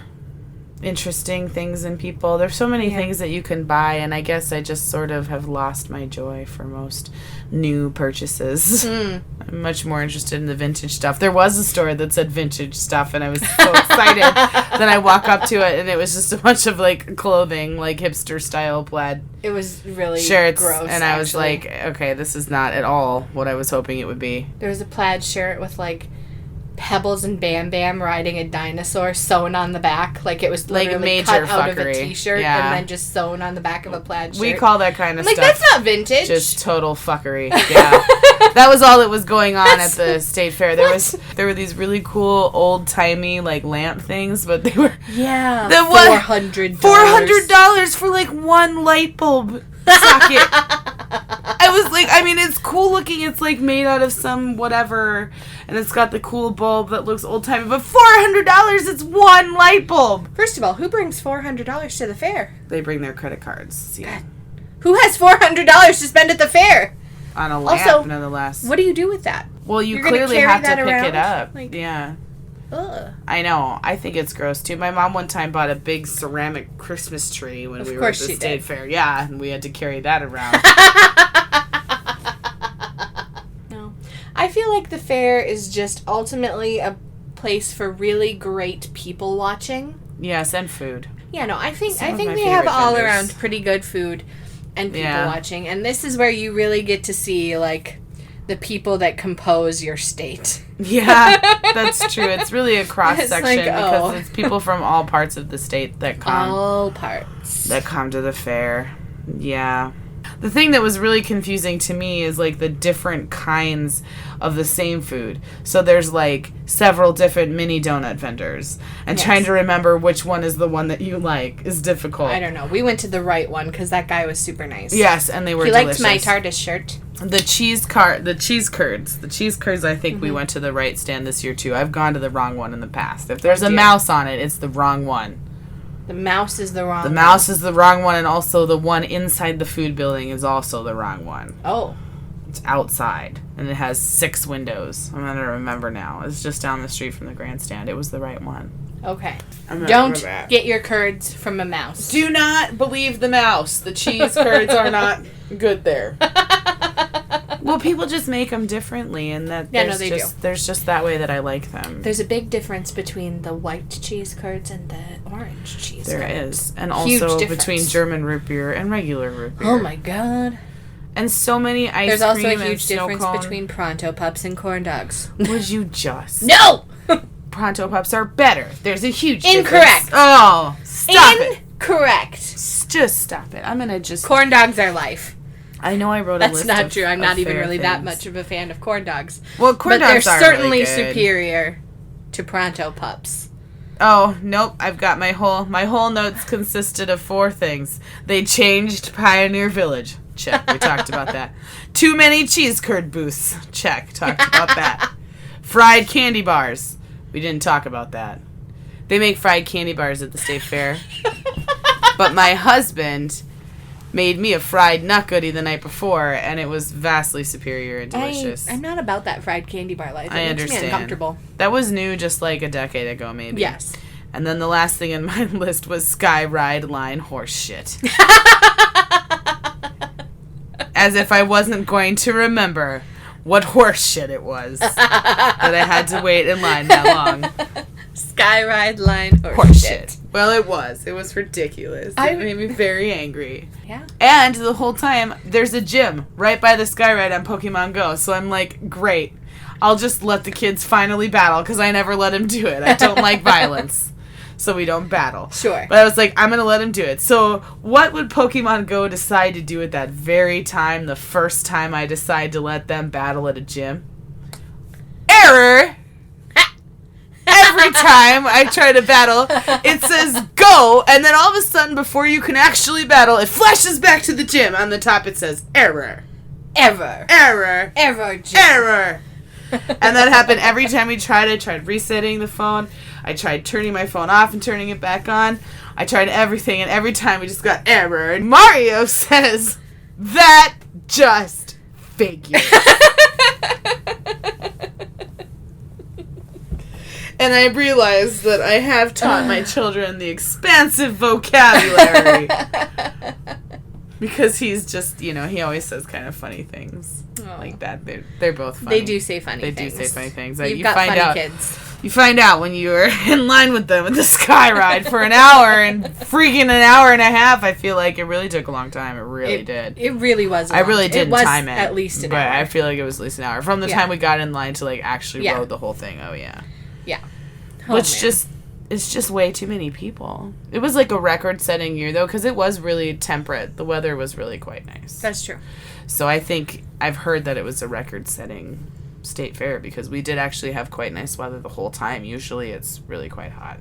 interesting things and people. There's so many things that you can buy, and I guess I just sort of have lost my joy for most new purchases. I'm much more interested in the vintage stuff. There was a store that said vintage stuff, and I was so excited that I walk up to it, and it was just a bunch of, like, clothing, like, hipster-style plaid It was really shirts, gross, and I was like, okay, this is not at all what I was hoping it would be. There was a plaid shirt with, like, Pebbles and Bam Bam riding a dinosaur sewn on the back. Like, it was literally like major cut fuckery. out of a t-shirt and then just sewn on the back of a plaid shirt. We call that kind of stuff. Like, that's not vintage. Just total fuckery. Yeah. That was all that was going on at the state fair. There were these really cool old-timey, like, lamp things, but they were... Yeah. $400 for, like, one light bulb socket. I was like, I mean, it's cool looking. It's like made out of some whatever, and it's got the cool bulb that looks old timey. But $400, it's one light bulb. First of all, who brings $400 to the fair? They bring their credit cards. See? God. Who has $400 to spend at the fair? On a lamp, also, nonetheless. What do you do with that? Well, you clearly have to pick around? it up. Like, yeah. Ugh. I know. I think it's gross, too. My mom one time bought a big ceramic Christmas tree when we were at the state fair. Yeah, and we had to carry that around. No. I feel like the fair is just ultimately a place for really great people watching. Yes, and food. Yeah, no, I think they have all around pretty good food and people watching. And this is where you really get to see, like, the people that compose your state. Yeah, that's true. It's really a cross-section because it's people from all parts of the state that come. All parts. That come to the fair. Yeah. The thing that was really confusing to me is, like, the different kinds of the same food. So there's, like, several different mini donut vendors. And trying to remember which one is the one that you like is difficult. I don't know. We went to the right one because that guy was super nice. Yes, and they were delicious. He liked my TARDIS shirt. The cheese curds. The cheese curds, I think we went to the right stand this year, too. I've gone to the wrong one in the past. If there's a mouse on it, it's the wrong one. The mouse is the wrong one. The mouse is the wrong one, and also the one inside the food building is also the wrong one. Oh. It's outside, and it has 6 windows. I'm going to remember now. It's just down the street from the grandstand. It was the right one. Okay. Don't get your curds from a mouse. Do not believe the mouse. The cheese curds are not good there. Well, people just make them differently, and that there's just that way that I like them. There's a big difference between the white cheese curds and the orange cheese curds. There is. And also between German root beer and regular root beer. Oh, my God. And so many ice cream. There's also a huge difference between Pronto Pups and corn dogs. Would you just? No! Pronto Pups are better. There's a huge Incorrect. difference. Oh, stop it. Incorrect. Just stop it. I'm going to just... Corn dogs are life. I know I wrote a list of That's not true. I'm not even really things. that much of a fan of corn dogs. Well, corn dogs are certainly really good. superior to Pronto Pups. Oh, nope. I've got my whole notes consisted of 4 things. They changed Pioneer Village. Check. We talked about that. Too many cheese curd booths. Check. Talked about that. Fried candy bars. We didn't talk about that. They make fried candy bars at the state fair. But my husband made me a fried nut goodie the night before, and it was vastly superior and delicious. I'm not about that fried candy bar life. I understand. Makes me uncomfortable. That was new just like a decade ago, maybe. Yes. And then the last thing in my list was Sky Ride Line horse shit. As if I wasn't going to remember what horse shit it was that I had to wait in line that long. Sky Ride Line horse shit. Well, it was. It was ridiculous. It made me very angry. Yeah. And the whole time, there's a gym right by the Sky Ride on Pokemon Go. So I'm like, great. I'll just let the kids finally battle because I never let them do it. I don't like violence. So we don't battle. Sure. But I was like, I'm going to let him do it. So what would Pokemon Go decide to do at that very time, the first time I decide to let them battle at a gym? Error! Every time I try to battle, it says go, and then all of a sudden, before you can actually battle, it flashes back to the gym. On the top, it says error. Error. Error. Error. Error. And that happened every time we tried. I tried resetting the phone. I tried turning my phone off and turning it back on. I tried everything, and every time we just got error. And Mario says, that just figures. And I realized that I have taught my children the expansive vocabulary. Because he's just, he always says kind of funny things like that. They're both funny. They do say funny things. They do say funny things. You've got funny kids. You find out when you're in line with them at the Sky Ride for an hour and freaking an hour and a half. I feel like it really took a long time. It really did. It really was. I really didn't time it. At least an hour. But I feel like it was at least an hour from the time we got in line to like actually rode the whole thing. Oh yeah. Yeah. Which it's just way too many people. It was like a record-setting year, though, because it was really temperate. The weather was really quite nice. That's true. So I think I've heard that it was a record-setting state fair because we did actually have quite nice weather the whole time. Usually it's really quite hot.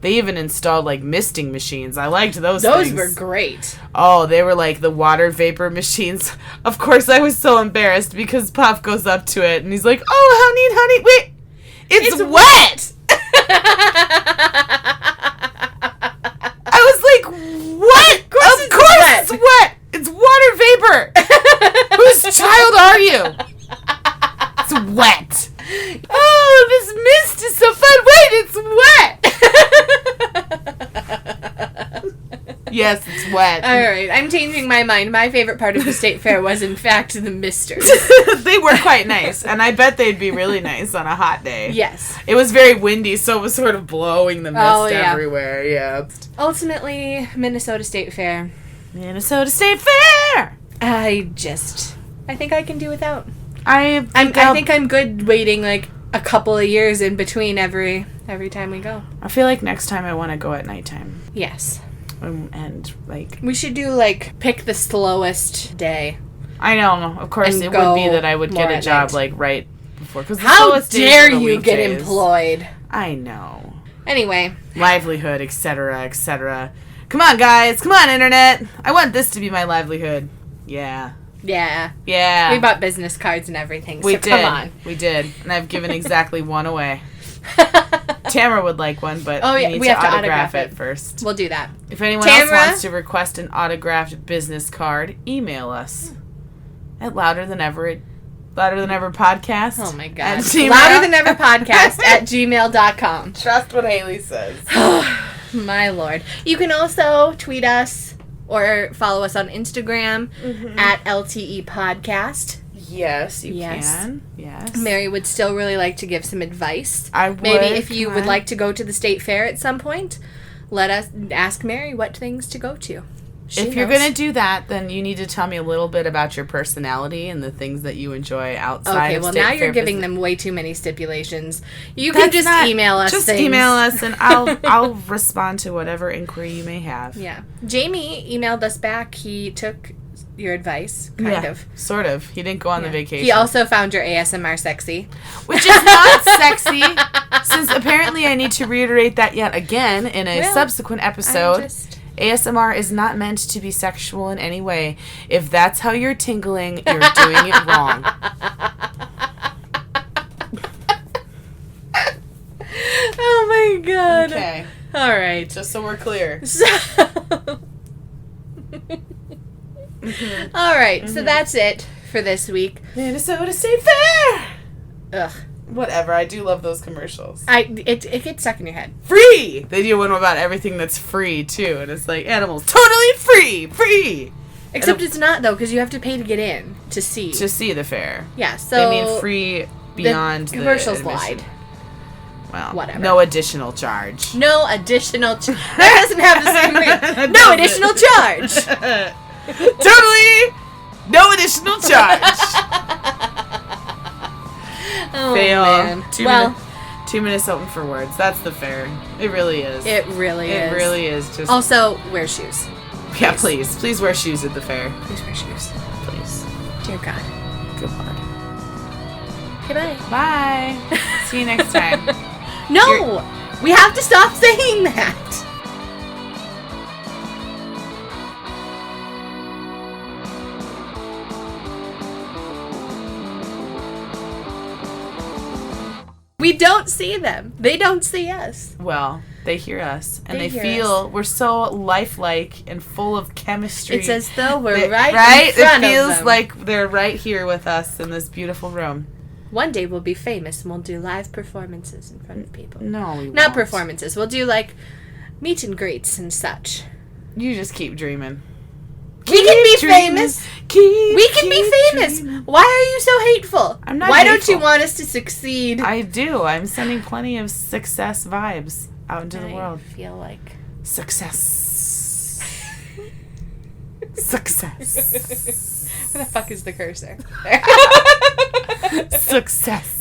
They even installed, like, misting machines. I liked those things. Those were great. Oh, they were, like, the water vapor machines. Of course, I was so embarrassed because Puff goes up to it, and he's like, oh, how neat, honey. Wait, it's wet! I was like, what? Of course it's wet. It's water vapor. Whose child are you? It's wet. Oh, this mist is so fun. Wait, it's wet. Yes, it's wet. All right, I'm changing my mind. My favorite part of the state fair was, in fact, the misters. They were quite nice, and I bet they'd be really nice on a hot day. Yes. It was very windy, so it was sort of blowing the mist everywhere. Yeah. Ultimately, Minnesota State Fair. Minnesota State Fair! I think I can do without. I think I'm good waiting, like, a couple of years in between every time we go. I feel like next time I want to go at nighttime. Yes. And, like... We should do, like, pick the slowest day. I know. Of course, it would be that I would get a job, like, right before. How dare you get employed? I know. Anyway. Livelihood, etc., etc. Come on, guys. Come on, Internet. I want this to be my livelihood. Yeah. Yeah. Yeah. We bought business cards and everything, so come on. We did. And I've given exactly one away. Tamara would like one, but we need to autograph it first. We'll do that. If anyone else wants to request an autographed business card, email us at Louder Than Ever Podcast. Oh my God. Louder Than Ever Podcast at gmail.com. Trust what Hailey says. My Lord. You can also tweet us or follow us on Instagram at LTE Podcast. Yes, you can. Yes. Mary would still really like to give some advice. I would. Maybe if you would like to go to the state fair at some point, let us ask Mary what things to go to. If you're going to do that, then you need to tell me a little bit about your personality and the things that you enjoy outside of state fair. Okay, well, now you're giving them way too many stipulations. You can just email us things. Just email us, and I'll respond to whatever inquiry you may have. Yeah. Jamie emailed us back. He took your advice, kind of. Sort of. He didn't go on the vacation. He also found your ASMR sexy. Which is not sexy, since apparently I need to reiterate that yet again in a subsequent episode. ASMR is not meant to be sexual in any way. If that's how you're tingling, you're doing it wrong. Oh my God. Okay. All right. Just so we're clear. All right. So that's it for this week. Minnesota State Fair! Ugh. Whatever, I do love those commercials. It gets stuck in your head. Free! They do one about everything that's free, too. And it's like, animals, totally free! Free! Except it's not, though, because you have to pay to get in to see. To see the fair. Yeah, so... They mean free beyond the commercials lied. Well, whatever. No additional charge. No additional charge. That doesn't have the same ring. No additional charge! Totally no additional charge! Oh, fail. Man. Two Minnesotan for words. That's the fair. It really is. It really is. It really is. Just also, wear shoes. Yeah, please. Please wear shoes at the fair. Please wear shoes. Please. Dear God. Good Lord. Okay, bye. Bye. See you next time. No! We have to stop saying that. We don't see them. They don't see us. Well, they hear us. And they feel we're so lifelike and full of chemistry. It's as though we're right in front of them. It feels like they're right here with us in this beautiful room. One day we'll be famous and we'll do live performances in front of people. No, we won't. Not performances. We'll do, like, meet and greets and such. You just keep dreaming. We can be famous. We can be famous. Dreaming. Why are you so hateful? I'm not Why hateful. Don't you want us to succeed? I do. I'm sending plenty of success vibes out into the world. I feel like success. Success. Where the fuck is the cursor? Success.